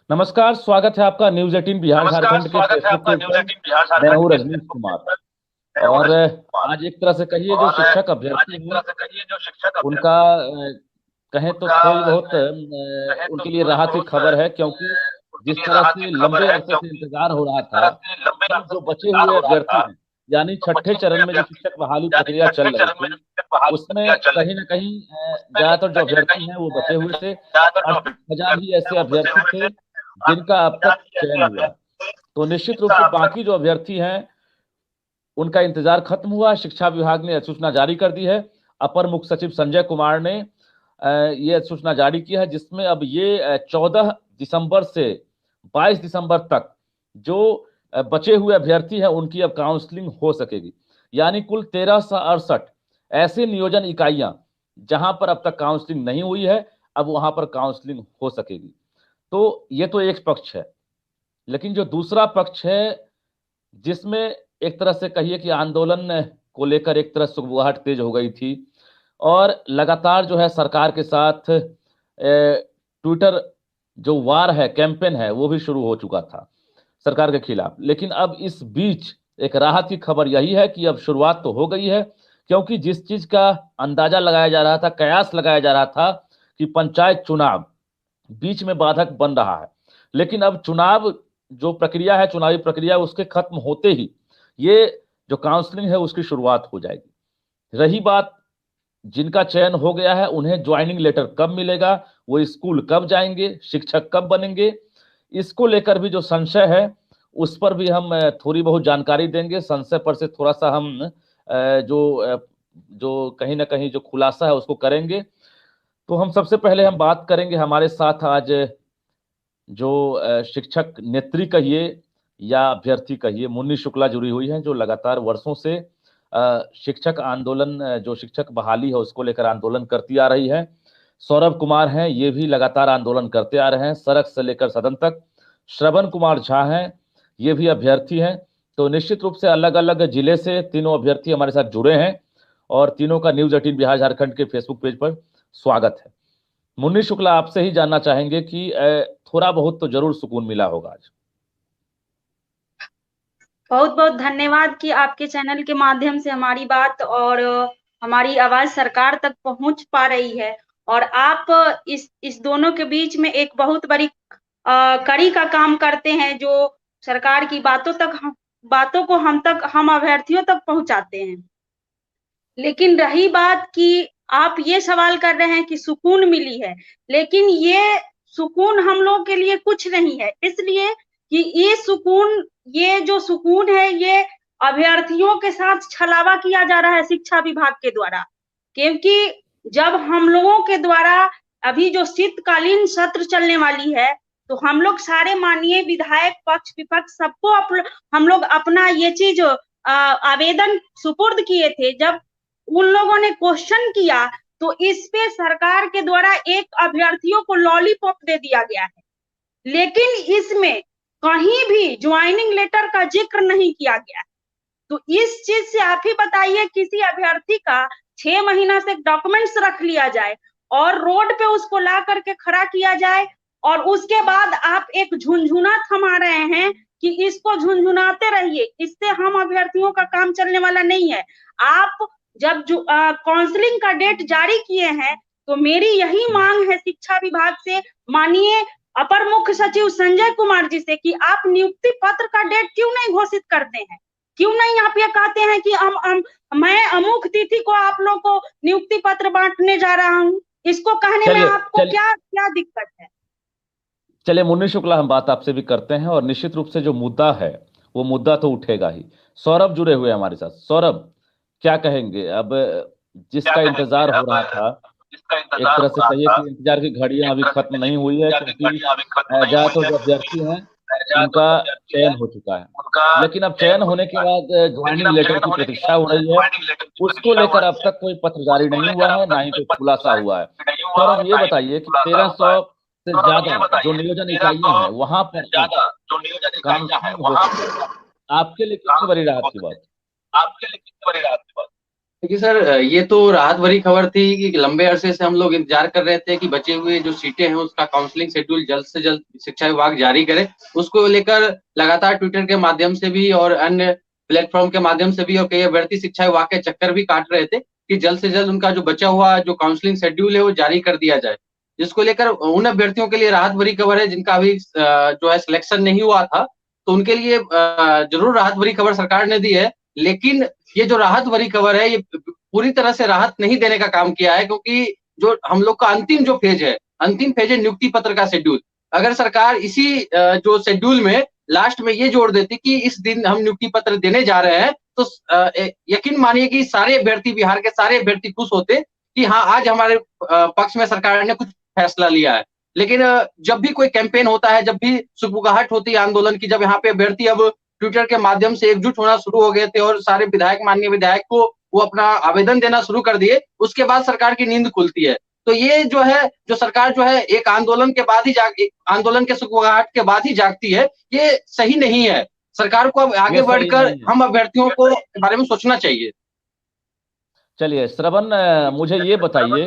नमस्कार, स्वागत है आपका न्यूज 18 बिहार झारखंड के फेसबुक पेज पर। मैं हूँ रजनीश कुमार। और आज एक तरह से कहिए जो शिक्षक अभ्यर्थी हैं उनका कहें तो थोड़ी बहुत उनके लिए राहत की खबर है, क्योंकि जिस तरह से लंबे अरसे से इंतजार हो रहा था कि जो बचे हुए अभ्यर्थी हैं, यानी छठे चरण में जो शिक्षक बहाली प्रक्रिया चल रही थी, उसमें कहीं ना कहीं ज्यादातर जो अभ्यर्थी हैं वो बचे हुए थे। 38,000 ही ऐसे अभ्यर्थी थे जिनका अब तक चयन हुआ। तो निश्चित रूप से बाकी जो अभ्यर्थी हैं उनका इंतजार खत्म हुआ। शिक्षा विभाग ने अधिसूचना जारी कर दी है। अपर मुख्य सचिव संजय कुमार ने ये अधिसूचना जारी की है, जिसमें अब ये 14 दिसंबर से 22 दिसंबर तक जो बचे हुए अभ्यर्थी हैं उनकी अब काउंसलिंग हो सकेगी। यानी कुल 1368 ऐसे नियोजन इकाइयां जहां पर अब तक काउंसलिंग नहीं हुई है, अब वहां पर काउंसलिंग हो सकेगी। तो ये तो एक पक्ष है, लेकिन जो दूसरा पक्ष है जिसमें एक तरह से कहिए कि आंदोलन को लेकर एक तरह सुगबुगाहट तेज हो गई थी, और लगातार जो है सरकार के साथ ट्विटर जो वार है, कैंपेन है, वो भी शुरू हो चुका था सरकार के खिलाफ। लेकिन अब इस बीच एक राहत की खबर यही है कि अब शुरुआत तो हो गई है, क्योंकि जिस चीज का अंदाजा लगाया जा रहा था, कयास लगाया जा रहा था कि पंचायत चुनाव बीच में बाधक बन रहा है, लेकिन अब चुनाव जो प्रक्रिया है, चुनावी प्रक्रिया, उसके खत्म होते ही ये जो काउंसलिंग है उसकी शुरुआत हो जाएगी। रही बात जिनका चयन हो गया है उन्हें ज्वाइनिंग लेटर कब मिलेगा, वो स्कूल कब जाएंगे, शिक्षक कब बनेंगे, इसको लेकर भी जो संशय है उस पर भी हम थोड़ी बहुत जानकारी देंगे। संशय पर से थोड़ा सा हम जो कहीं ना कहीं जो खुलासा है उसको करेंगे। तो हम सबसे पहले हम बात करेंगे, हमारे साथ आज जो शिक्षक नेत्री कहिए या अभ्यर्थी कहिए, मुन्नी शुक्ला जुड़ी हुई हैं, जो लगातार वर्षों से शिक्षक आंदोलन, जो शिक्षक बहाली है उसको लेकर आंदोलन करती आ रही है। सौरभ कुमार हैं, ये भी लगातार आंदोलन करते आ रहे हैं सड़क से लेकर सदन तक। श्रवण कुमार झा हैं, ये भी अभ्यर्थी हैं। तो निश्चित रूप से अलग अलग जिले से तीनों अभ्यर्थी हमारे साथ जुड़े हैं, और तीनों का न्यूज 18 बिहार झारखंड के फेसबुक पेज पर स्वागत है। मुन्नी शुक्ला, आपसे ही जानना चाहेंगे कि थोड़ा बहुत तो जरूर सुकून मिला होगा आज। बहुत बहुत धन्यवाद कि आपके चैनल के माध्यम से हमारी बात और हमारी आवाज सरकार तक पहुंच पा रही है। और आप इस दोनों के बीच में एक बहुत बड़ी कड़ी का काम करते हैं, जो सरकार की बातों को हम अभ्यर्थियों तक पहुंचाते हैं। लेकिन रही बात कि आप ये सवाल कर रहे हैं कि सुकून मिली है, लेकिन ये सुकून हम लोग के लिए कुछ नहीं है, इसलिए कि ये जो सुकून है ये अभ्यर्थियों के साथ छलावा किया जा रहा है शिक्षा विभाग के द्वारा। क्योंकि जब हम लोगों के द्वारा अभी जो शीतकालीन सत्र चलने वाली है, तो हम लोग सारे माननीय विधायक पक्ष विपक्ष सबको हम लोग अपना ये चीज आवेदन सुपुर्द किए थे। जब उन लोगों ने क्वेश्चन किया तो इस पे सरकार के द्वारा एक अभ्यर्थियों को लॉलीपॉप दे दिया गया है, लेकिन इसमें कहीं भी ज्वाइनिंग लेटर का जिक्र नहीं किया गया है। तो इस चीज से आप ही बताइए, किसी अभ्यर्थी का 6 महीना से डॉक्यूमेंट्स रख लिया जाए और रोड पे उसको ला करके खड़ा किया जाए, और उसके बाद आप एक झुनझुना थमा रहे हैं कि इसको झुनझुनाते रहिए, इससे हम अभ्यर्थियों का काम चलने वाला नहीं है। आप जब काउंसलिंग का डेट जारी किए हैं, तो मेरी यही मांग है शिक्षा विभाग से, माननीय अपर मुख्य सचिव संजय कुमार जी से, कि आप नियुक्ति पत्र का डेट क्यों नहीं घोषित करते हैं? क्यों नहीं आप ये कहते हैं कि मैं अमुक तिथि को आप लोग को नियुक्ति पत्र बांटने जा रहा हूँ? इसको कहने में आपको क्या क्या दिक्कत है? चलिए मुन्नी शुक्ला, हम बात आपसे भी करते हैं, और निश्चित रूप से जो मुद्दा है वो मुद्दा तो उठेगा ही। सौरभ जुड़े हुए हमारे साथ। सौरभ, क्या कहेंगे? अब जिसका इंतजार हो रहा था, एक तरह से कहिए कि इंतजार की घड़ियां अभी खत्म नहीं हुई है, क्योंकि ज्यादातर जो अभ्यर्थी हैं उनका चयन हो चुका है, लेकिन अब चयन होने के बाद ज्वाइनिंग लेटर की प्रतीक्षा हो रही है। उसको लेकर अब तक कोई पत्र जारी नहीं हुआ है, ना ही कोई खुलासा हुआ है। सौरभ, ये बताइए कि 1300 से ज्यादा जो नियोजन इकाइयां हैं वहां पर काउंसलिंग हो, आपके लिए कितनी बड़ी राहत की बात? देखिए सर, ये तो राहत भरी खबर थी कि लंबे अरसे से हम लोग इंतजार कर रहे थे कि बचे हुए जो सीटें हैं उसका काउंसलिंग शेड्यूल जल्द से जल्द शिक्षा विभाग जारी करे। उसको लेकर लगातार ट्विटर के माध्यम से भी और अन्य प्लेटफॉर्म के माध्यम से भी और कई अभ्यर्थी शिक्षा विभाग के चक्कर भी काट रहे थे कि जल्द से जल्द उनका जो बचा हुआ जो काउंसलिंग शेड्यूल है वो जारी कर दिया जाए, जिसको लेकर उन अभ्यर्थियों के लिए राहत भरी खबर है जिनका अभी जो है सिलेक्शन नहीं हुआ था। तो उनके लिए जरूर राहत भरी खबर सरकार ने दी है। लेकिन ये जो राहत भरी खबर है ये पूरी तरह से राहत नहीं देने का काम किया है, क्योंकि जो हम लोग का अंतिम फेज है नियुक्ति पत्र का शेड्यूल। अगर सरकार इसी जो शेड्यूल में लास्ट में ये जोड़ देती कि इस दिन हम नियुक्ति पत्र देने जा रहे हैं, तो यकीन मानिए कि सारे अभ्यर्थी, बिहार के सारे अभ्यर्थी खुश होते कि हाँ, आज हमारे पक्ष में सरकार ने कुछ फैसला लिया है। लेकिन जब भी कोई कैंपेन होता है, जब भी सुगबुगाहट होती है आंदोलन की, जब यहाँ पे अभ्यर्थी अब ट्विटर के माध्यम से एकजुट होना शुरू हो गए थे और सारे विधायक, माननीय विधायक को वो अपना आवेदन देना शुरू कर दिए, उसके बाद सरकार की नींद खुलती है। तो ये जो है, जो सरकार जो है एक आंदोलन के बाद ही आंदोलन के सुगबुगाहट के बाद ही जागती है, ये सही नहीं है। सरकार को अब आगे बढ़कर हम अभ्यर्थियों को बारे में सोचना चाहिए। चलिए श्रवण, मुझे ये बताइए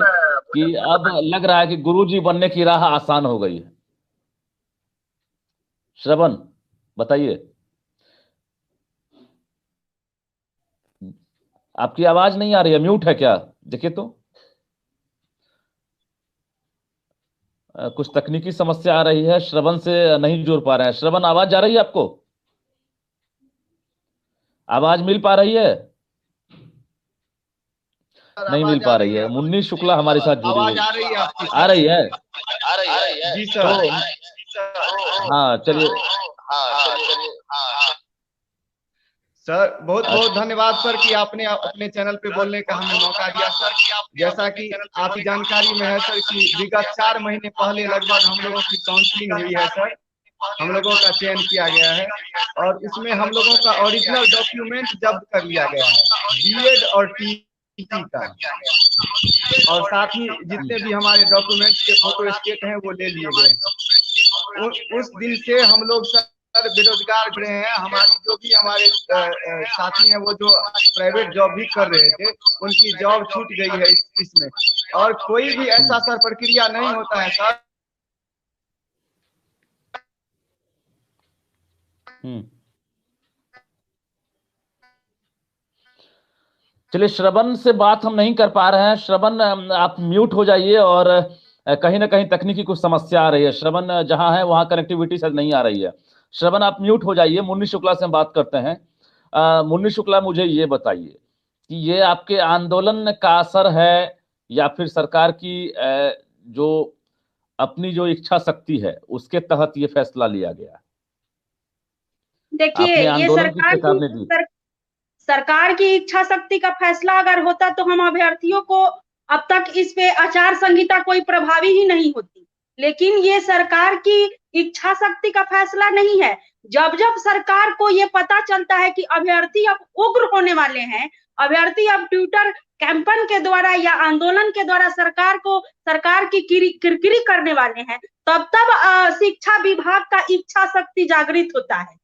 कि अब लग रहा है कि गुरुजी बनने की राह आसान हो गई है। श्रवण बताइए, आपकी आवाज नहीं आ रही है, म्यूट है क्या? देखिए तो कुछ तकनीकी समस्या आ रही है, श्रवण से नहीं जुड़ पा रहे हैं। श्रवण, आवाज जा रही है आपको? आवाज मिल पा रही है? नहीं मिल पा रही है। मुन्नी शुक्ला हमारे साथ जुड़ी हुई आ रही है। जी सर। हाँ चलिए सर, बहुत बहुत धन्यवाद सर कि आपने अपने चैनल पे बोलने का हमें मौका दिया सर। जैसा कि आपकी जानकारी में है सर कि विगत 4 महीने पहले लगभग हम लोगों की काउंसलिंग हुई है सर, हम लोगों का चयन किया गया है और इसमें हम लोगों का ओरिजिनल डॉक्यूमेंट जब्त कर लिया गया है, बीएड और टीटी का, और साथ ही जितने भी हमारे डॉक्यूमेंट्स के फोटो स्टेट हैं वो ले लिए गए। उस दिन से हम लोग सर बेरोजगार रहे हैं। हमारी जो भी हमारे साथी हैं वो जो प्राइवेट जॉब भी कर रहे थे, उनकी जॉब छूट गई है इसमें, और कोई भी ऐसा सर प्रक्रिया नहीं होता है सर। चलिए, श्रवण से बात हम नहीं कर पा रहे हैं। श्रवण, आप म्यूट हो जाइए, और कहीं ना कहीं तकनीकी कुछ समस्या आ रही है। श्रवण जहां है वहां कनेक्टिविटी शायद नहीं आ रही है। श्रवण, आप म्यूट हो जाइए। मुन्नी शुक्ला से हम बात करते हैं। मुन्नी शुक्ला, मुझे ये बताइए कि ये आपके आंदोलन का असर है या फिर सरकार की जो अपनी जो इच्छा शक्ति है उसके तहत ये फैसला लिया गया? देखिए, ये सरकार की इच्छा शक्ति का फैसला अगर होता तो हम अभ्यर्थियों को अब तक इस पे आचार संहिता कोई प्रभावी ही नहीं होती। लेकिन ये सरकार की इच्छा शक्ति का फैसला नहीं है। जब जब सरकार को ये पता चलता है कि अभ्यर्थी अब उग्र होने वाले हैं, अभ्यर्थी अब ट्विटर कैंपेन के द्वारा या आंदोलन के द्वारा सरकार की किरकिरी करने वाले हैं, तब शिक्षा विभाग का इच्छा शक्ति जागृत होता है।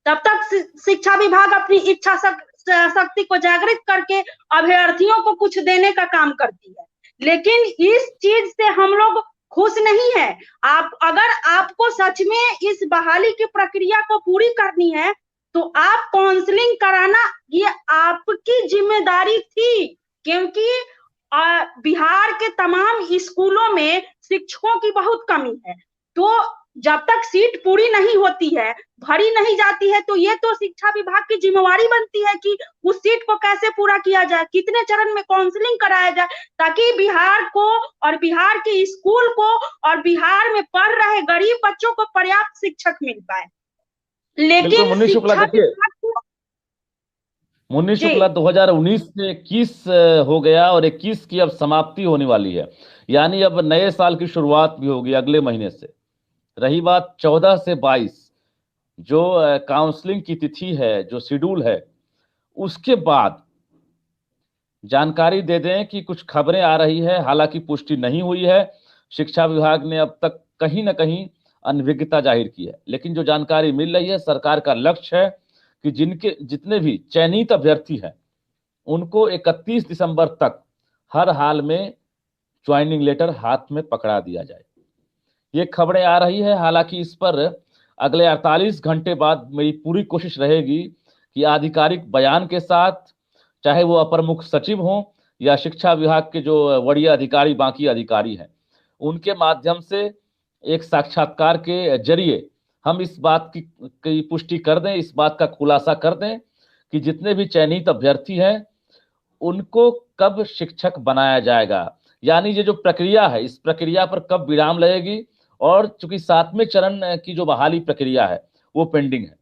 तब तक शिक्षा विभाग अपनी इच्छा शक्ति को जागृत करके अभ्यर्थियों को कुछ देने का काम करती है। लेकिन इस चीज से हम लोग खुश नहीं है। अगर आपको सच में इस बहाली की प्रक्रिया को पूरी करनी है तो आप काउंसलिंग कराना ये आपकी जिम्मेदारी थी, क्योंकि बिहार के तमाम स्कूलों में शिक्षकों की बहुत कमी है। तो जब तक सीट पूरी नहीं होती है, भरी नहीं जाती है, तो ये तो शिक्षा विभाग की जिम्मेवारी बनती है कि उस सीट को कैसे पूरा किया जाए, कितने चरण में काउंसलिंग कराया जाए, ताकि बिहार को और बिहार के स्कूल को और बिहार में पढ़ रहे गरीब बच्चों को पर्याप्त शिक्षक मिल पाए। लेकिन मुन्नी शुक्ला 2019 से 21 हो गया और 21 की अब समाप्ति होने वाली है, यानी अब नए साल की शुरुआत भी होगी अगले महीने से। रही बात 14 से 22 जो काउंसलिंग की तिथि है, जो शेड्यूल है, उसके बाद जानकारी दे दें कि कुछ खबरें आ रही है, हालांकि पुष्टि नहीं हुई है। शिक्षा विभाग ने अब तक कहीं ना कहीं अनभिज्ञता जाहिर की है, लेकिन जो जानकारी मिल रही है, सरकार का लक्ष्य है कि जितने भी चयनित अभ्यर्थी हैं उनको 31 दिसंबर तक हर हाल में ज्वाइनिंग लेटर हाथ में पकड़ा दिया जाए। ये खबरें आ रही है, हालांकि इस पर अगले 48 घंटे बाद मेरी पूरी कोशिश रहेगी कि आधिकारिक बयान के साथ, चाहे वो अपर मुख्य सचिव हों या शिक्षा विभाग के जो वरीय अधिकारी, बाकी अधिकारी हैं, उनके माध्यम से एक साक्षात्कार के जरिए हम इस बात की पुष्टि कर दें, इस बात का खुलासा कर दें कि जितने भी चयनित अभ्यर्थी हैं उनको कब शिक्षक बनाया जाएगा, यानी ये जो प्रक्रिया है इस प्रक्रिया पर कब विराम लगेगी। और चूंकि 7वें चरण की जो बहाली प्रक्रिया है वो पेंडिंग है,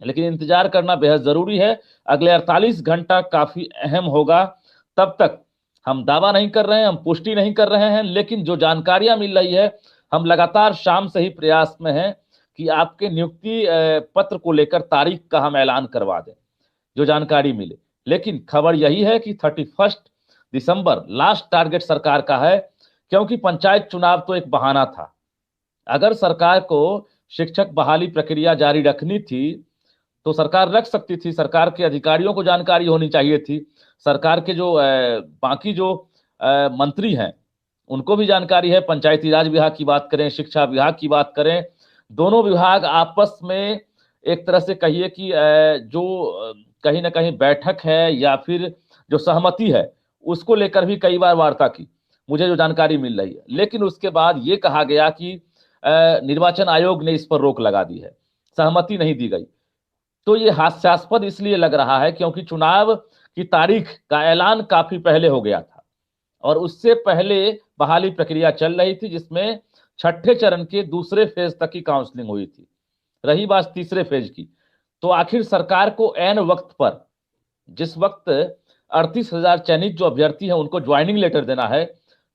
लेकिन इंतजार करना बेहद जरूरी है। अगले 48 घंटा काफी अहम होगा। तब तक हम दावा नहीं कर रहे हैं, हम पुष्टि नहीं कर रहे हैं, लेकिन जो जानकारियां मिल रही है हम लगातार शाम से ही प्रयास में हैं कि आपके नियुक्ति पत्र को लेकर तारीख का हम ऐलान करवा दें, जो जानकारी मिले। लेकिन खबर यही है कि 31 दिसंबर लास्ट टारगेट सरकार का है, क्योंकि पंचायत चुनाव तो एक बहाना था। अगर सरकार को शिक्षक बहाली प्रक्रिया जारी रखनी थी तो सरकार रख सकती थी, सरकार के अधिकारियों को जानकारी होनी चाहिए थी, सरकार के जो बाकी जो मंत्री हैं उनको भी जानकारी है। पंचायती राज विभाग की बात करें, शिक्षा विभाग की बात करें, दोनों विभाग आपस में एक तरह से कहिए कि जो कहीं ना कहीं बैठक है या फिर जो सहमति है उसको लेकर भी कई बार वार्ता की, मुझे जो जानकारी मिल रही है। लेकिन उसके बाद ये कहा गया कि निर्वाचन आयोग ने इस पर रोक लगा दी है, सहमति नहीं दी गई। तो ये हास्यास्पद इसलिए लग रहा है क्योंकि चुनाव की तारीख का ऐलान काफी पहले हो गया था और उससे पहले बहाली प्रक्रिया चल रही थी, जिसमें 6ठे चरण के दूसरे फेज तक की काउंसलिंग हुई थी। रही बात तीसरे फेज की, तो आखिर सरकार को ऐन वक्त पर, जिस वक्त 38,000 चयनित जो अभ्यर्थी हैं उनको ज्वाइनिंग लेटर देना है,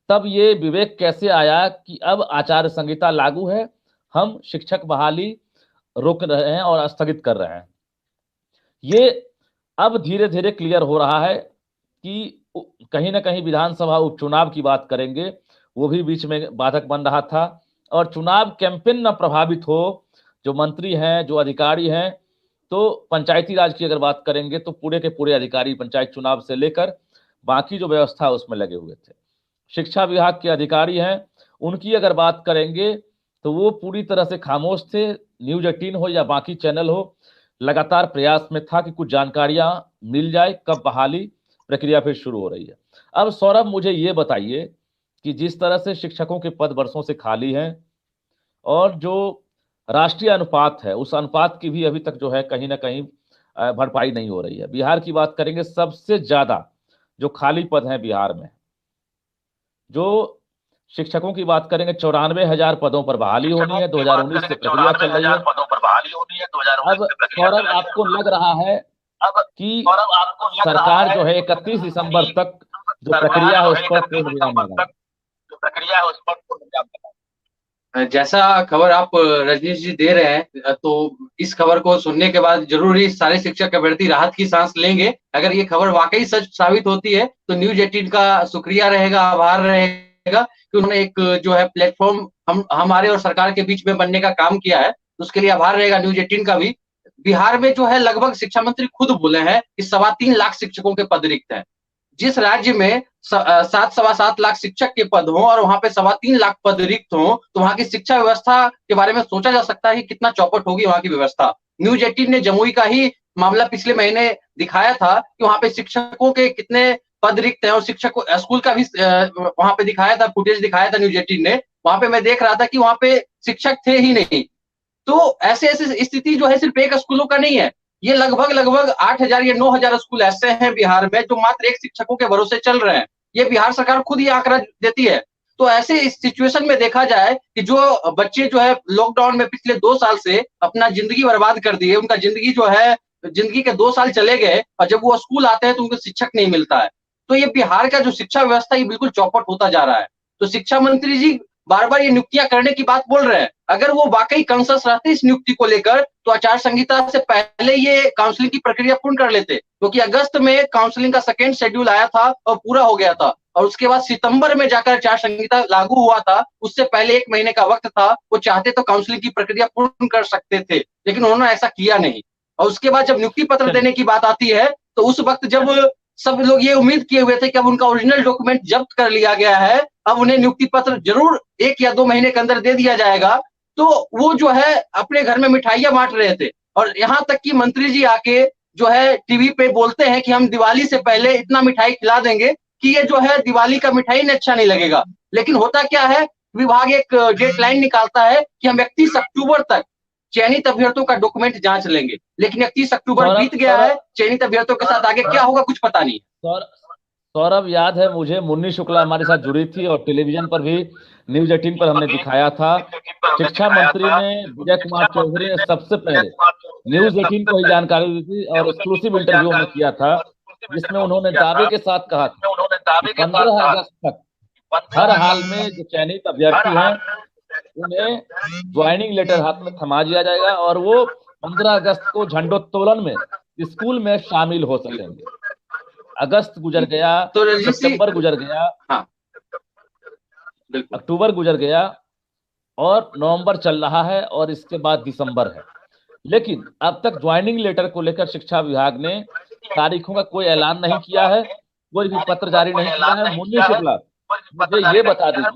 तब ये विवेक कैसे आया कि अब आचार संहिता लागू है, हम शिक्षक बहाली रोक रहे हैं और स्थगित कर रहे हैं। ये अब धीरे धीरे क्लियर हो रहा है कि कहीं ना कहीं विधानसभा उपचुनाव की बात करेंगे, वो भी बीच में बाधक बन रहा था। और चुनाव कैंपेन न प्रभावित हो, जो मंत्री हैं, जो अधिकारी हैं, तो पंचायती राज की अगर बात करेंगे तो पूरे के पूरे अधिकारी पंचायत चुनाव से लेकर बाकी जो व्यवस्था उसमें लगे हुए थे। शिक्षा विभाग के अधिकारी हैं, उनकी अगर बात करेंगे तो वो पूरी तरह से खामोश थे। न्यूज 18 हो या बाकी चैनल हो, लगातार प्रयास में था कि कुछ जानकारियां मिल जाए कब बहाली प्रक्रिया फिर शुरू हो रही है। अब सौरभ, मुझे ये बताइए कि जिस तरह से शिक्षकों के पद वर्षों से खाली हैं और जो राष्ट्रीय अनुपात है उस अनुपात की भी अभी तक जो है कहीं ना कहीं भरपाई नहीं हो रही है। बिहार की बात करेंगे, सबसे ज्यादा जो खाली पद हैं बिहार में, जो शिक्षकों की बात करेंगे 94,000 पदों पर बहाली होनी है, 2019 से प्रक्रिया चल रही है। अब सौरभ, आपको लग रहा है कि सरकार जो है 31 दिसंबर तक जो प्रक्रिया है उस पर पूर्ण विराम लगाएगी? जैसा खबर आप रजनीश जी दे रहे हैं, तो इस खबर को सुनने के बाद जरूर ही सारे शिक्षक अभ्यर्थी राहत की सांस लेंगे। अगर ये खबर वाकई सच साबित होती है तो न्यूज 18 का शुक्रिया रहेगा, आभार रहेगा कि उन्होंने एक जो है प्लेटफॉर्म हमारे और सरकार के बीच में बनने का काम किया है, तो उसके लिए आभार रहेगा न्यूज 18 का भी। बिहार में जो है लगभग शिक्षा मंत्री खुद बोले हैं कि 3.25 लाख शिक्षकों के पद रिक्त हैं। जिस राज्य में 7-7.25 लाख शिक्षक के पद हों और वहां पे 3.25 लाख पद रिक्त हों, तो वहां की शिक्षा व्यवस्था के बारे में सोचा जा सकता है कि कितना चौपट होगी वहां की व्यवस्था। न्यूज 18 ने जमुई का ही मामला पिछले महीने दिखाया था कि वहां पे शिक्षकों के कितने पद रिक्त हैं और शिक्षकों स्कूल का भी वहां पे दिखाया था, फुटेज दिखाया था न्यूज 18 ने। वहां पे मैं देख रहा था कि वहां पे शिक्षक थे ही नहीं। तो ऐसे ऐसे स्थिति जो है सिर्फ एक स्कूलों का नहीं है, ये लगभग 8,000 या 9,000 स्कूल ऐसे हैं बिहार में जो मात्र एक शिक्षकों के भरोसे चल रहे हैं। ये बिहार सरकार खुद ही आंकड़ा देती है। तो ऐसे इस सिचुएशन में देखा जाए कि जो बच्चे जो है लॉकडाउन में पिछले 2 साल से अपना जिंदगी बर्बाद कर दिए, उनका जिंदगी जो है जिंदगी के 2 साल चले गए और जब वो स्कूल आते हैं तो उनको शिक्षक नहीं मिलता है। तो ये बिहार का जो शिक्षा व्यवस्था ये बिल्कुल चौपट होता जा रहा है। तो शिक्षा मंत्री जी बार बार ये नियुक्तियां करने की बात बोल रहे हैं। अगर वो वाकई कॉन्शियस रहते इस नियुक्ति को लेकर तो आचार संहिता से पहले ये काउंसलिंग की प्रक्रिया पूर्ण कर लेते, क्योंकि अगस्त में काउंसलिंग का सेकेंड शेड्यूल आया था और पूरा हो गया था, और उसके बाद सितंबर में जाकर आचार संहिता लागू हुआ था। उससे पहले 1 महीने का वक्त था, वो चाहते तो काउंसलिंग की प्रक्रिया पूर्ण कर सकते थे, लेकिन उन्होंने ऐसा किया नहीं। और उसके बाद जब नियुक्ति पत्र देने की बात आती है तो उस वक्त जब सब लोग ये उम्मीद किए हुए थे कि अब उनका ओरिजिनल डॉक्यूमेंट जब्त कर लिया गया है, अब उन्हें नियुक्ति पत्र जरूर 1 या 2 महीने के अंदर दे दिया जाएगा। तो वो जो है अपने घर में मिठाइयां बांट रहे थे, और यहाँ तक कि मंत्री जी आके जो है टीवी पे बोलते हैं कि हम दिवाली से पहले इतना मिठाई खिला देंगे कि ये जो है दिवाली का मिठाई ने अच्छा नहीं लगेगा। लेकिन होता क्या है, विभाग एक डेडलाइन निकालता है कि हम 31 अक्टूबर तक चयनित अभ्यर्थियों का डॉक्यूमेंट जांच लेंगे, लेकिन 31 अक्टूबर बीत गया है, चयनित अभ्यर्थियों के साथ आगे क्या होगा कुछ पता नहीं। सौरभ, याद है मुझे, मुन्नी शुक्ला हमारे साथ जुड़ी थी और टेलीविजन पर भी न्यूज 18 पर हमने दिखाया था। शिक्षा मंत्री ने, विजय कुमार चौधरी ने सबसे पहले न्यूज 18 को ही जानकारी दी थी और एक्सक्लूसिव इंटरव्यू में किया था, जिसमें उन्होंने दावे के साथ कहा था कि 15 अगस्त तक हर हाल में जो चयनित अभ्यर्थी हैं उन्हें ज्वाइनिंग लेटर हाथ में थमा दिया जाएगा और वो 15 अगस्त को झंडोत्तोलन में स्कूल में शामिल हो सकेंगे। अगस्त गुजर गया, सितंबर गुजर गया, अक्टूबर गुजर गया और नवंबर चल रहा है और इसके बाद दिसंबर है, लेकिन अब तक ज्वाइनिंग लेटर को लेकर शिक्षा विभाग ने तारीखों का कोई ऐलान नहीं किया है, कोई भी पत्र जारी नहीं किया है। मुन्नी शुक्ला, मुझे ये बता दीजिए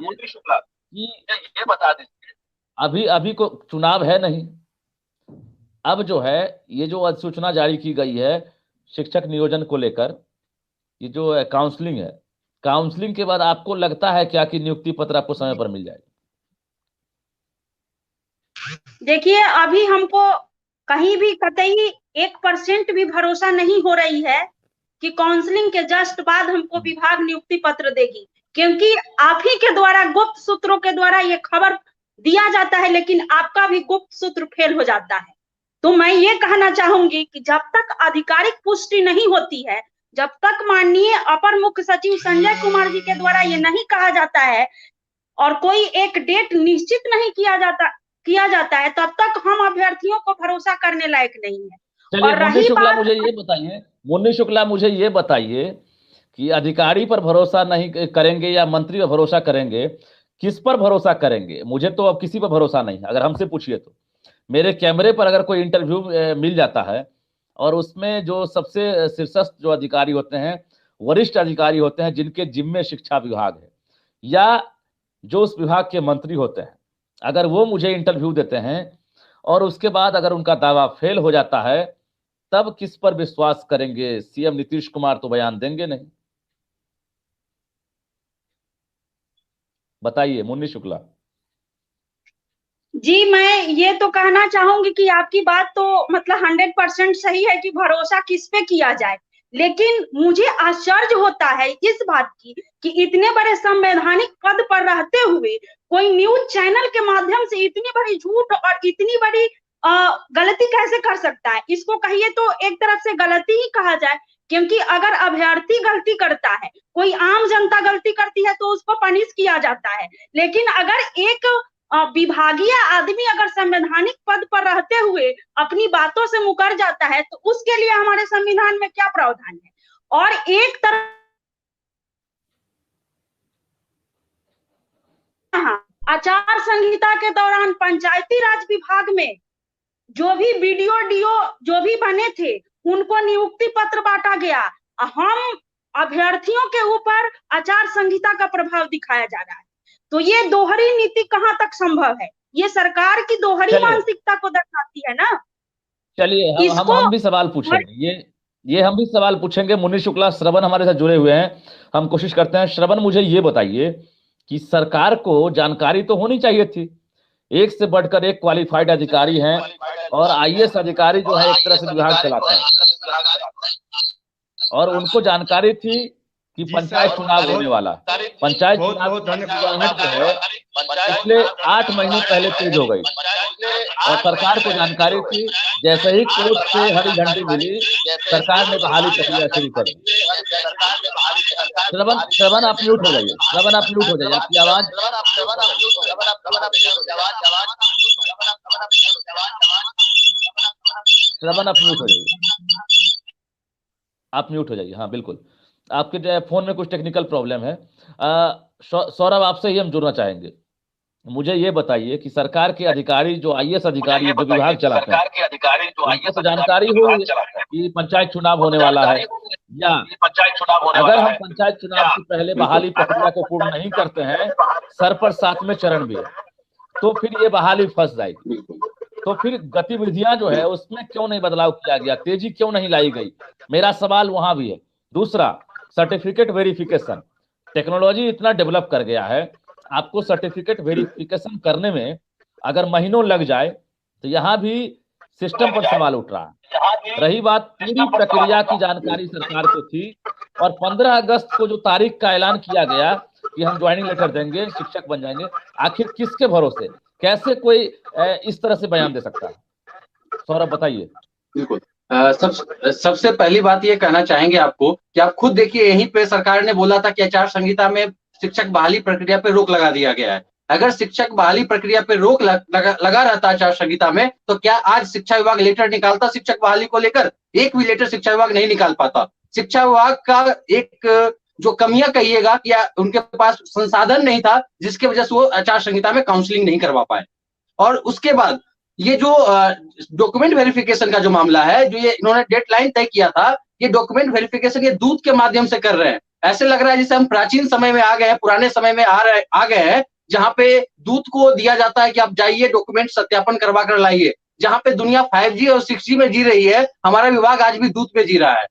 कि अभी को चुनाव है नहीं, अब जो है ये जो अधिसूचना जारी की गई है शिक्षक नियोजन को लेकर, ये जो काउंसलिंग है, काउंसलिंग के बाद आपको लगता है क्या कि नियुक्ति पत्र आपको समय पर मिल जाएगा? देखिए, अभी हमको कहीं भी कतई 1% भी भरोसा नहीं हो रही है कि काउंसलिंग के जस्ट बाद हमको विभाग नियुक्ति पत्र देगी, क्योंकि आप ही के द्वारा, गुप्त सूत्रों के द्वारा ये खबर दिया जाता है, लेकिन आपका भी गुप्त सूत्र फेल हो जाता है। तो मैं ये कहना चाहूंगी कि जब तक आधिकारिक पुष्टि नहीं होती है, जब तक माननीय अपर मुख्य सचिव संजय कुमार जी के द्वारा ये नहीं कहा जाता है और कोई एक डेट निश्चित नहीं किया जाता है, तब तक हम अभ्यर्थियों को भरोसा करने लायक नहीं है। चलिए मुन्नी शुक्ला, मुझे ये बताइए कि अधिकारी पर भरोसा नहीं करेंगे या मंत्री पर भरोसा करेंगे, किस पर भरोसा करेंगे? मुझे तो अब किसी पर भरोसा नहीं है। अगर हमसे पूछिए तो मेरे कैमरे पर अगर कोई इंटरव्यू मिल जाता है और उसमें जो सबसे शीर्षस्थ जो अधिकारी होते हैं, वरिष्ठ अधिकारी होते हैं, जिनके जिम्मे शिक्षा विभाग है या जो उस विभाग के मंत्री होते हैं, अगर वो मुझे इंटरव्यू देते हैं और उसके बाद अगर उनका दावा फेल हो जाता है, तब किस पर विश्वास करेंगे? सीएम नीतीश कुमार तो बयान देंगे नहीं। बताइए मुन्नी शुक्ला जी। मैं ये तो कहना चाहूंगी कि आपकी बात तो मतलब 100% सही है कि भरोसा किस पे किया जाए, लेकिन मुझे आश्चर्य होता है इस बात की कि इतने बड़े संवैधानिक पद पर रहते हुए कोई न्यूज चैनल के माध्यम से इतनी बड़ी झूठ और इतनी बड़ी गलती कैसे कर सकता है। इसको कहिए तो एक तरफ से गलती ही कहा जाए, क्योंकि अगर अभ्यर्थी गलती करता है, कोई आम जनता गलती करती है तो उसको पनिश किया जाता है, लेकिन अगर एक विभागीय आदमी अगर संवैधानिक पद पर रहते हुए अपनी बातों से मुकर जाता है तो उसके लिए हमारे संविधान में क्या प्रावधान है। और एक तरफ आचार संहिता के दौरान पंचायती राज विभाग में जो भी बीडीओ जो भी बने थे उनको नियुक्ति पत्र बांटा गया। हम अभ्यर्थियों के ऊपर आचार संहिता का प्रभाव दिखाया जा रहा है, तो ये दोहरी नीति कहां तक संभव है? ये सरकार की दोहरी मानसिकता को दर्शाती है ना। चलिए हम भी सवाल पूछेंगे, ये हम भी सवाल पूछेंगे। मुन्नी शुक्ला, श्रवण हमारे साथ जुड़े हुए हैं, हम कोशिश करते हैं। श्रवण, मुझे ये बताइए कि सरकार को जानकारी तो होनी चाहिए थी, एक से बढ़कर एक क्वालिफाइड अधिकारी हैं और आईएएस अधिकारी जो है एक तरह से विभाग चलाते हैं, और उनको जानकारी थी कि पंचायत चुनाव होने वाला, पंचायत चुनाव जो है पिछले 8 महीने पहले तेज हो गई और सरकार को जानकारी थी। जैसे ही कोर्ट से हरी झंडी मिली, सरकार ने बहाली प्रक्रिया शुरू कर दी। श्रवण आप म्यूट हो जाइए, श्रवण आप म्यूट हो जाइए, आपकी आवाज श्रवण आप म्यूट हो जाइए, आप म्यूट हो जाइए। हाँ बिल्कुल, आपके फोन में कुछ टेक्निकल प्रॉब्लम है। सौरभ, आपसे ही हम जुड़ना चाहेंगे। मुझे ये बताइए कि सरकार के अधिकारी जो आईएएस अधिकारी जो विभाग चलाते हैं, उनको तो जानकारी होगी कि पंचायत चुनाव होने वाला है, या अगर हम पंचायत चुनाव से पहले बहाली प्रक्रिया को पूर्ण नहीं करते हैं, सर पर 7वें चरण भी है, तो फिर ये बहाली फंस जाएगी। तो फिर गतिविधियां जो है उसमें क्यों नहीं बदलाव किया गया, तेजी क्यों नहीं लाई गई, मेरा सवाल वहां भी है। दूसरा, सर्टिफिकेट वेरिफिकेशन, टेक्नोलॉजी इतना डेवलप कर गया है, आपको सर्टिफिकेट वेरिफिकेशन करने में अगर महीनों लग जाए, तो यहाँ भी सिस्टम पर सवाल उठ रहा है। रही बात, पूरी प्रक्रिया की जानकारी सरकार को थी, और 15 अगस्त को जो तारीख का ऐलान किया गया कि हम ज्वाइनिंग लेटर देंगे, शिक्षक बन जाएंगे, आखिर किसके भरोसे, कैसे कोई इस तरह से बयान दे सकता है? सौरभ बताइए। बिल्कुल, सबसे पहली बात ये कहना चाहेंगे आपको कि आप खुद देखिए, यहीं पे सरकार ने बोला था कि आचार संहिता में शिक्षक बहाली प्रक्रिया पे रोक लगा दिया गया है। अगर शिक्षक बहाली प्रक्रिया पे रोक लगा रहता आचार संहिता में, तो क्या आज शिक्षा विभाग लेटर निकालता शिक्षक बहाली को लेकर? एक भी लेटर शिक्षा विभाग नहीं निकाल पाता। शिक्षा विभाग का एक जो कमियां कहिएगा कि उनके पास संसाधन नहीं था, जिसकी वजह से वो आचार संहिता में काउंसलिंग नहीं करवा पाए। और उसके बाद ये जो डॉक्यूमेंट वेरिफिकेशन का जो मामला है, जो ये इन्होंने डेडलाइन तय किया था, ये डॉक्यूमेंट वेरिफिकेशन ये दूत के माध्यम से कर रहे हैं। ऐसे लग रहा है जैसे हम प्राचीन समय में आ गए हैं, पुराने समय में आ गए हैं, जहां पे दूत को दिया जाता है कि आप जाइए डॉक्यूमेंट सत्यापन करवा कर लाइए। जहां पे दुनिया 5G और 6G में जी रही है, हमारा विभाग आज भी दूत में जी रहा है।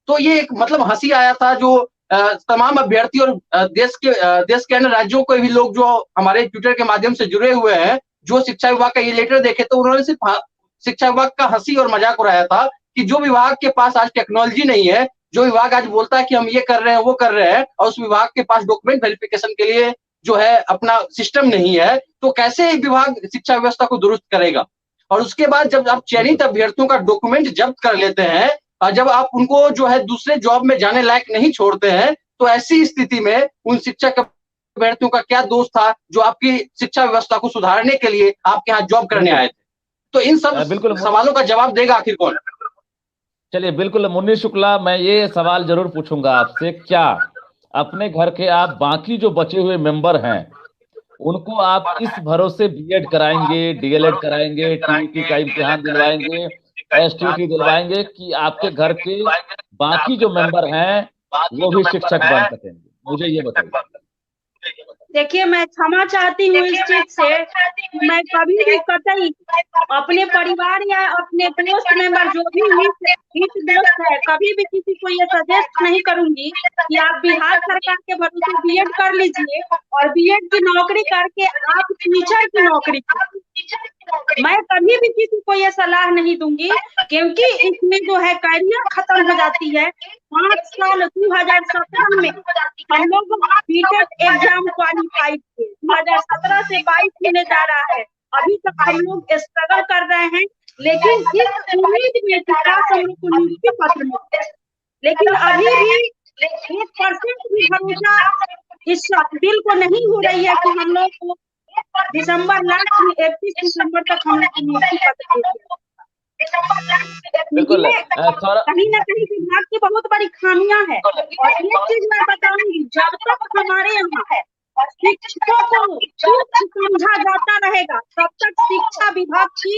तो ये एक मतलब हंसी आया था, जो तमाम अभ्यर्थी और देश के अन्य राज्यों के भी लोग जो हमारे ट्विटर के माध्यम से जुड़े हुए हैं, जो शिक्षा विभाग का ये लेटर देखे, तो उन्होंने सिर्फ शिक्षा विभाग का हंसी और मजाक उड़ाया था कि जो विभाग के पास आज टेक्नोलॉजी नहीं है, जो विभाग आज बोलता है कि हम ये कर रहे हैं वो कर रहे हैं, और उस विभाग के पास डॉक्यूमेंट वेरिफिकेशन के लिए जो है अपना सिस्टम नहीं है, तो कैसे विभाग शिक्षा व्यवस्था को दुरुस्त करेगा? और उसके बाद जब आप चयनित अभ्यर्थियों का डॉक्यूमेंट जब्त कर लेते हैं, और जब आप उनको जो है दूसरे जॉब में जाने लायक नहीं छोड़ते हैं, तो ऐसी स्थिति में उन शिक्षक अभ्यर्थियों का क्या दोष था जो आपकी शिक्षा व्यवस्था को सुधारने के लिए आपके यहाँ जॉब करने आए थे? तो इन सब सवालों का जवाब देगा आखिर कौन? चलिए, बिल्कुल मुन्नी शुक्ला, मैं ये सवाल जरूर पूछूंगा आपसे, क्या अपने घर के आप बाकी जो बचे हुए मेंबर हैं उनको आप इस भरोसे बीएड कराएंगे, डीएलएड कराएंगे, टीईटी का इम्तिहान दिलवाएंगे, एसटीईटी दिलवाएंगे, कि आपके घर के बाकी जो मेंबर हैं वो भी शिक्षक बन सकेंगे? मुझे ये बताइए। देखिए, मैं क्षमा चाहती हूँ इस चीज से। मैं कभी भी कतई अपने परिवार या अपने दोस्त मेंबर जो भी हित दोस्त है, कभी भी किसी को ये सजेस्ट नहीं करूंगी कि आप बिहार सरकार के भरोसे बीएड कर लीजिए और बीएड की नौकरी करके आप टीचर की नौकरी कीजिए। मैं कभी भी किसी को ये सलाह नहीं दूंगी, क्योंकि इसमें जो है कैरियर खत्म हो जाती है। 5 साल 2017 में हम लोग बीटेक एग्जाम क्वालिफाइड थे, 2017 से 22 होने जा रहा है, अभी तक हम लोग स्ट्रगल कर रहे हैं, लेकिन इस उम्मीद में कि काश हम लोग को नियुक्ति पत्र मिले, लेकिन अभी भी 1% भी भरोसा इस बिल को नहीं हो रही है कि हम लोग को दिसंबर लास्ट में 31 दिसंबर तक हम लोग को नियुक्ति पत्र बिल्कुल, कहीं ना कहीं विभाग की बहुत बड़ी खामियां है। और एक चीज मैं बताऊंगी, जब तक हमारे यहाँ शिक्षकों को तुच्छ समझा जाता रहेगा, तब तक शिक्षा विभाग की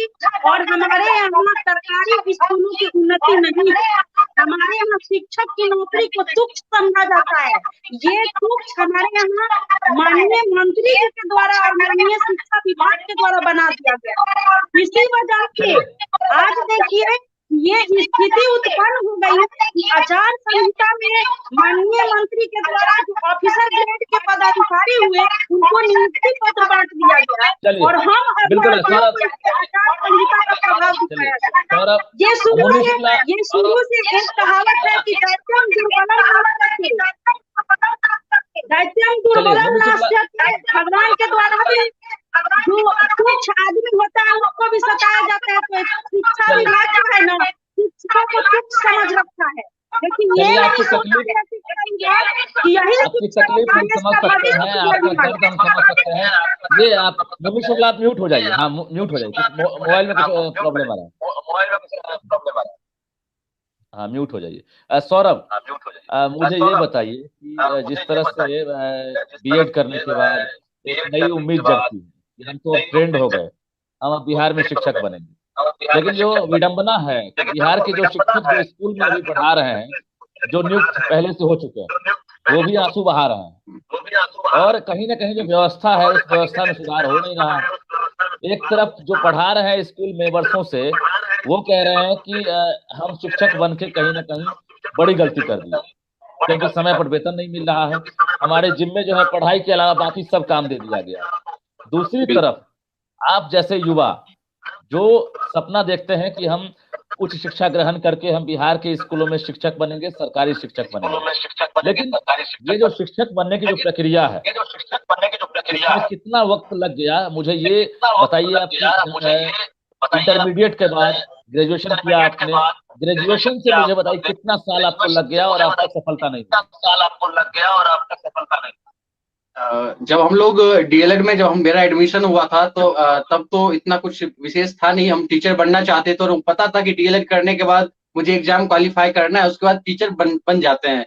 और हमारे यहाँ सरकारी स्कूलों की उन्नति नहीं है। हमारे यहाँ शिक्षक की नौकरी को तुच्छ समझा जाता है। ये तुच्छ हमारे यहाँ माननीय मंत्री जी के द्वारा और माननीय शिक्षा विभाग के द्वारा बना दिया गया। इसी वजह से आज देखिए ये स्थिति उत्पन्न हो गई है कि आचार संहिता में माननीय मंत्री के द्वारा जो ऑफिसर ग्रेड के पदाधिकारी हुए उनको नियुक्ति पत्र बांट दिया गया, और हम आचार संहिता का प्रभाव दिखाया गया। ये शुरू से एक कहावत है कि दैत्यम दुर्बलम नास्त्यते, भगवान के द्वारा भी जो कुछ आदमी होता है उसको भी सताया जाता है। तो शिक्षा विभाग जो है ना, शिक्षकों को तुच्छ समझ रखता है, लेकिन ये आपकी तकलीफ हम समझ सकते हैं, आपका दर्द हम समझ सकते हैं। ये आप मुन्नी शुक्ला, आप म्यूट हो जाइए। हाँ, म्यूट हो जाइए, मोबाइल में कुछ प्रॉब्लम आ रहा है। हाँ, म्यूट हो जाइए। सौरभ, मुझे ये बताइए कि जिस तरह से बीएड करने के बाद एक नई उम्मीद जगती है, कि हम तो अब ट्रेंड हो गए, हम अब बिहार में शिक्षक बनेंगे। लेकिन जो विडंबना है कि बिहार के जो शिक्षक जो स्कूल में अभी पढ़ा रहे हैं, जो नियुक्त पहले से हो चुके हैं, वो भी आंसू बहा रहे हैं। और कहीं ना कहीं जो व्यवस्था है, उस व्यवस्था में सुधार हो नहीं रहा है। एक तरफ जो पढ़ा रहे हैं स्कूल में वर्षों से, वो कह रहे हैं कि हम शिक्षक बन के कहीं ना कहीं बड़ी गलती कर दी, क्योंकि समय पर वेतन नहीं मिल रहा है, हमारे जिम्मे जो है पढ़ाई के अलावा बाकी सब काम दे दिया गया। दूसरी तरफ आप जैसे युवा जो सपना देखते हैं कि हम उच्च शिक्षा ग्रहण करके हम बिहार के स्कूलों में शिक्षक बनेंगे, सरकारी शिक्षक बनेंगे, लेकिन ये जो शिक्षक बनने की जो प्रक्रिया है, इसमें कितना वक्त लग गया, मुझे ये बताइए। आप इंटरमीडिएट के बाद ग्रेजुएशन किया आपने, ग्रेजुएशन से मुझे बताइए कितना साल आपको लग गया और आपको सफलता नहीं जब हम लोग डीएलएड में जब मेरा एडमिशन हुआ था तो तब तो इतना कुछ विशेष था नहीं। हम टीचर बनना चाहते थे और पता था कि डीएलएड करने के बाद मुझे एग्जाम क्वालिफाई करना है, उसके बाद टीचर बन जाते हैं।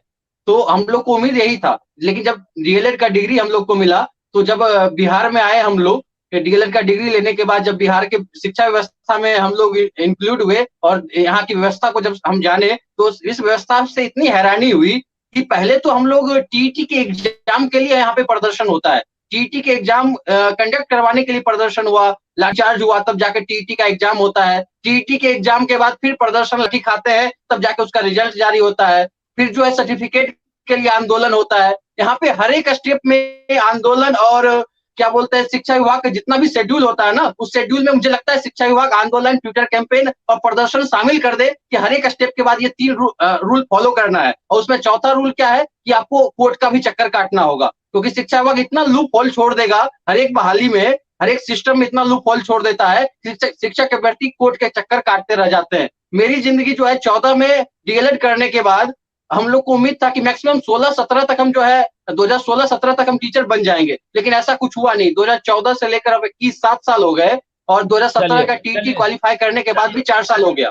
तो हम लोग को उम्मीद यही था। लेकिन जब डीएलएड का डिग्री हम लोग को मिला, तो जब बिहार में आए हम लोग डीएलएड का डिग्री लेने के बाद, जब बिहार के शिक्षा व्यवस्था में हम लोग इंक्लूड हुए और यहाँ की व्यवस्था को जब हम जाने, तो इस व्यवस्था से इतनी हैरानी हुई कि पहले तो हम लोग टीईटी के एग्जाम के लिए यहाँ पे प्रदर्शन होता है, टीईटी के एग्जाम कंडक्ट करवाने के लिए प्रदर्शन हुआ, लाठीचार्ज हुआ, तब जाके टीईटी का एग्जाम होता है। टीईटी के एग्जाम के बाद फिर प्रदर्शन लाठी खाते हैं, तब जाके उसका रिजल्ट जारी होता है। फिर जो है सर्टिफिकेट के लिए आंदोलन होता है। यहाँ पे हर एक स्टेप में आंदोलन और क्या बोलते हैं, शिक्षा विभाग का जितना भी शेड्यूल होता है ना, उस शेड्यूल में मुझे लगता है शिक्षा विभाग आंदोलन, ट्विटर कैंपेन और प्रदर्शन शामिल कर दे कि हर एक स्टेप के बाद ये 3 रूल फॉलो करना है। और उसमें चौथा रूल क्या है कि आपको कोर्ट का भी चक्कर काटना होगा, क्योंकि शिक्षा विभाग इतना लूप होल छोड़ देगा हर एक बहाली में, हर एक सिस्टम में इतना लूप होल छोड़ देता है, शिक्षक के व्यक्ति कोर्ट के चक्कर काटते रह जाते हैं। मेरी जिंदगी जो है 14 में डीएलएड करने के बाद हम लोग को उम्मीद था कि मैक्सिमम 16-17 तक हम जो है 2016-17 तक हम टीचर बन जाएंगे, लेकिन ऐसा कुछ हुआ नहीं। 2014 से लेकर अब 21 7 साल हो गए और 2017 का टीटी क्वालिफाई करने के बाद भी 4 साल हो गया।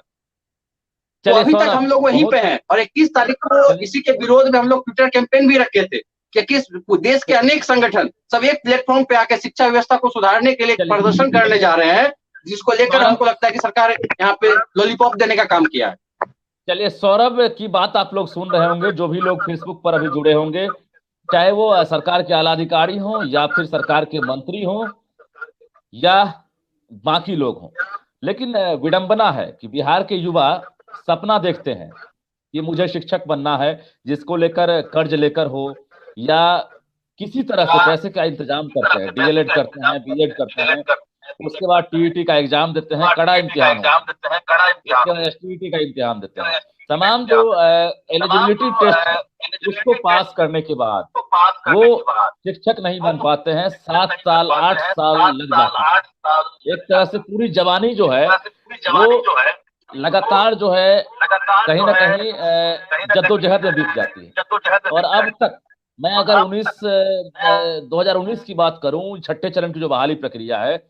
तो अभी तक हम लोग वहीं पे हैं। और 21 तारीख को इसी के विरोध में हम लोग ट्विटर कैंपेन भी रखे थे कि किस देश के अनेक संगठन सब एक प्लेटफॉर्म पे आके शिक्षा व्यवस्था को सुधारने के लिए प्रदर्शन करने जा रहे हैं, जिसको लेकर हमको लगता है कि सरकार यहाँ पे लॉलीपॉप देने का काम किया है। चलिए, सौरभ की बात आप लोग सुन रहे होंगे, जो भी लोग फेसबुक पर अभी जुड़े होंगे, चाहे वो सरकार के आला अधिकारी हों या फिर सरकार के मंत्री हों या बाकी लोग हों, लेकिन विडंबना है कि बिहार के युवा सपना देखते हैं कि मुझे शिक्षक बनना है, जिसको लेकर कर्ज लेकर हो या किसी तरह से पैसे का इंतजाम करते हैं, डीएलएड करते हैं, बीएड करते हैं, उसके बाद टीईटी का एग्जाम देते हैं, कड़ा इम्तिहान होता है, एसटीईटी का इम्तिहान देते हैं, तमाम जो एलिजिबिलिटी टेस्ट है उसको पास करने के बाद वो शिक्षक नहीं बन पाते हैं। 7 साल 8 साल लग जाते हैं। एक तरह से पूरी जवानी जो है वो लगातार जो है कहीं ना कहीं जद्दोजहद में बीत जाती है। और अब तक मैं अगर 2019 की बात करूं, छठे चरण की जो बहाली प्रक्रिया है,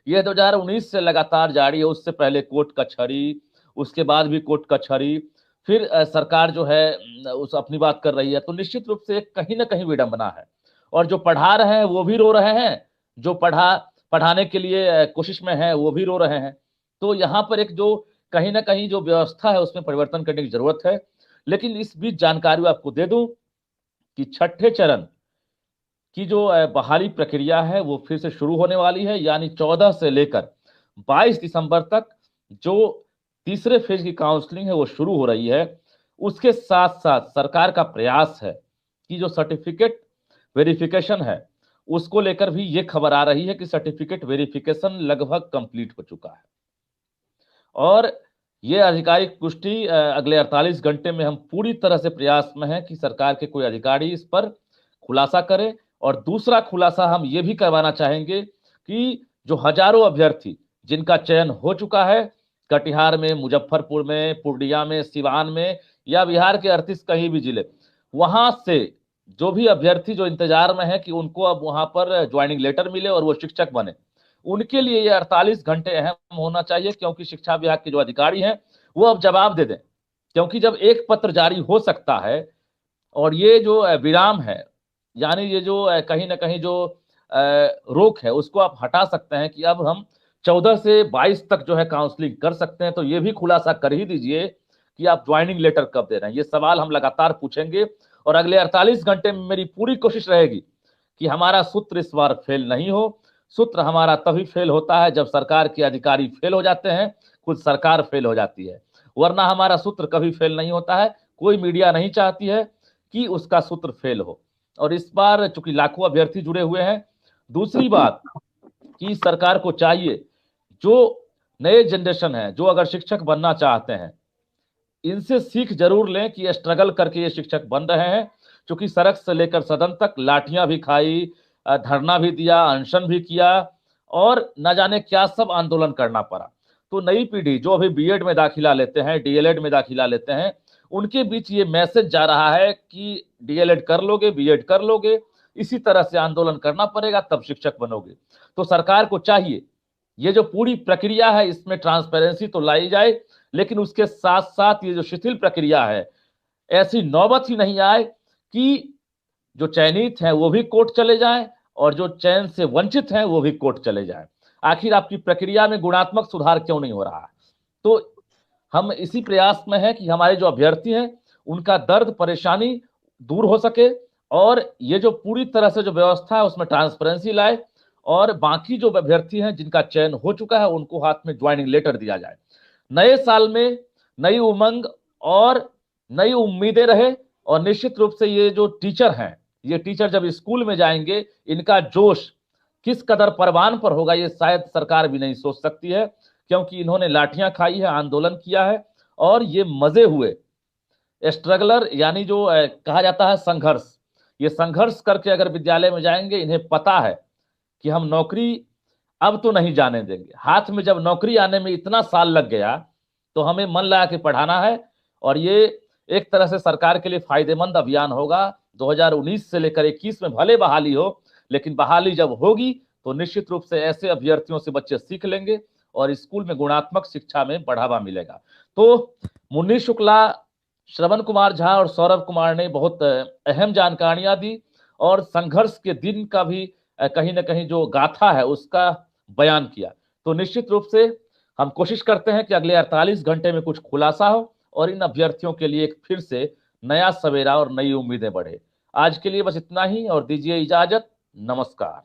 यह 2019 से लगातार जारी है। उससे पहले कोर्ट कचहरी, उसके बाद भी कोर्ट कचहरी, फिर सरकार जो है उस अपनी बात कर रही है। तो निश्चित रूप से कहीं ना कहीं विडंबना है। और जो पढ़ा रहे हैं वो भी रो रहे हैं, जो पढ़ाने के लिए कोशिश में है वो भी रो रहे हैं। तो यहाँ पर एक जो कहीं ना कहीं जो व्यवस्था है उसमें परिवर्तन करने की जरूरत है। लेकिन इस बीच जानकारी आपको दे दूं कि छठे चरण की जो बहाली प्रक्रिया है वो फिर से शुरू होने वाली है, यानी 14 से लेकर 22 दिसंबर तक जो तीसरे फेज की काउंसलिंग है वो शुरू हो रही है। उसके साथ साथ सरकार का प्रयास है कि जो सर्टिफिकेट वेरिफिकेशन है उसको लेकर भी ये खबर आ रही है कि सर्टिफिकेट वेरिफिकेशन लगभग कंप्लीट हो चुका है। और ये आधिकारिक पुष्टि अगले 48 घंटे में हम पूरी तरह से प्रयास में हैं कि सरकार के कोई अधिकारी इस पर खुलासा करे। और दूसरा खुलासा हम ये भी करवाना चाहेंगे कि जो हजारों अभ्यर्थी जिनका चयन हो चुका है, कटिहार में, मुजफ्फरपुर में, पूर्णिया में, सिवान में या बिहार के 38 कहीं भी जिले, वहां से जो भी अभ्यर्थी जो इंतजार में है कि उनको अब वहां पर ज्वाइनिंग लेटर मिले और वो शिक्षक बने, उनके लिए ये 48 घंटे अहम होना चाहिए। क्योंकि शिक्षा विभाग के जो अधिकारी हैं वो अब जवाब दे दें। क्योंकि जब एक पत्र जारी हो सकता है और ये जो विराम है, यानी ये जो कहीं ना कहीं जो रोक है उसको आप हटा सकते हैं कि अब हम 14 से 22 तक जो है काउंसलिंग कर सकते हैं, तो ये भी खुलासा कर ही दीजिए कि आप ज्वाइनिंग लेटर कब दे रहे हैं। ये सवाल हम लगातार पूछेंगे और अगले 48 घंटे में मेरी पूरी कोशिश रहेगी कि हमारा सूत्र इस बार फेल नहीं हो। सूत्र हमारा तभी फेल होता है जब सरकार के अधिकारी फेल हो जाते हैं, खुद सरकार फेल हो जाती है, वरना हमारा सूत्र कभी फेल नहीं होता है। कोई मीडिया नहीं चाहती है कि उसका सूत्र फेल हो। और इस बार चूंकि लाखों अभ्यर्थी जुड़े हुए हैं, दूसरी बात कि सरकार को चाहिए जो नए जनरेशन है, जो अगर शिक्षक बनना चाहते हैं, इनसे सीख जरूर लें कि स्ट्रगल करके ये शिक्षक बन रहे हैं। क्योंकि सड़क से लेकर सदन तक लाठियां भी खाई, धरना भी दिया, अनशन भी किया और न जाने क्या सब आंदोलन करना पड़ा। तो नई पीढ़ी जो अभी बीएड में दाखिला लेते हैं, डीएलएड में दाखिला लेते हैं, उनके बीच ये मैसेज जा रहा है कि डीएलएड कर लोगे, बीएड कर लोगे, इसी तरह से आंदोलन करना पड़ेगा तब शिक्षक बनोगे। तो सरकार को चाहिए ये जो पूरी प्रक्रिया है इसमें ट्रांसपेरेंसी तो लाई जाए, लेकिन उसके साथ साथ ये जो शिथिल प्रक्रिया है, ऐसी नौबत ही नहीं आए कि जो चयनित हैं वो भी कोर्ट चले जाएं और जो चयन से वंचित हैं वो भी कोर्ट चले जाएं। आखिर आपकी प्रक्रिया में गुणात्मक सुधार क्यों नहीं हो रहा है? तो हम इसी प्रयास में हैं कि हमारे जो अभ्यर्थी हैं उनका दर्द परेशानी दूर हो सके और ये जो पूरी तरह से जो व्यवस्था है उसमें ट्रांसपेरेंसी लाए और बाकी जो अभ्यर्थी हैं जिनका चयन हो चुका है उनको हाथ में ज्वाइनिंग लेटर दिया जाए। नए साल में नई उमंग और नई उम्मीदें रहे और निश्चित रूप से ये जो टीचर हैं, ये टीचर जब स्कूल में जाएंगे इनका जोश किस कदर परवान पर होगा ये शायद सरकार भी नहीं सोच सकती है, क्योंकि इन्होंने लाठियां खाई है, आंदोलन किया है और ये मजे हुए स्ट्रगलर, यानी जो कहा जाता है संघर्ष, ये संघर्ष करके अगर विद्यालय में जाएंगे इन्हें पता है कि हम नौकरी अब तो नहीं जाने देंगे। हाथ में जब नौकरी आने में इतना साल लग गया तो हमें मन लगा के पढ़ाना है और ये एक तरह से सरकार के लिए फायदेमंद अभियान होगा। 2019 से लेकर 21 में भले बहाली हो, लेकिन बहाली जब होगी तो निश्चित रूप से ऐसे अभ्यर्थियों से बच्चे सीख लेंगे और स्कूल में गुणात्मक शिक्षा में बढ़ावा मिलेगा। तो मुन्नी शुक्ला, श्रवण कुमार झा और सौरभ कुमार ने बहुत अहम जानकारियां दी और संघर्ष के दिन का भी कहीं ना कहीं जो गाथा है उसका बयान किया। तो निश्चित रूप से हम कोशिश करते हैं कि अगले 48 घंटे में कुछ खुलासा हो और इन अभ्यर्थियों के लिए एक फिर से नया सवेरा और नई उम्मीदें बढ़े। आज के लिए बस इतना ही और दीजिए इजाजत। नमस्कार।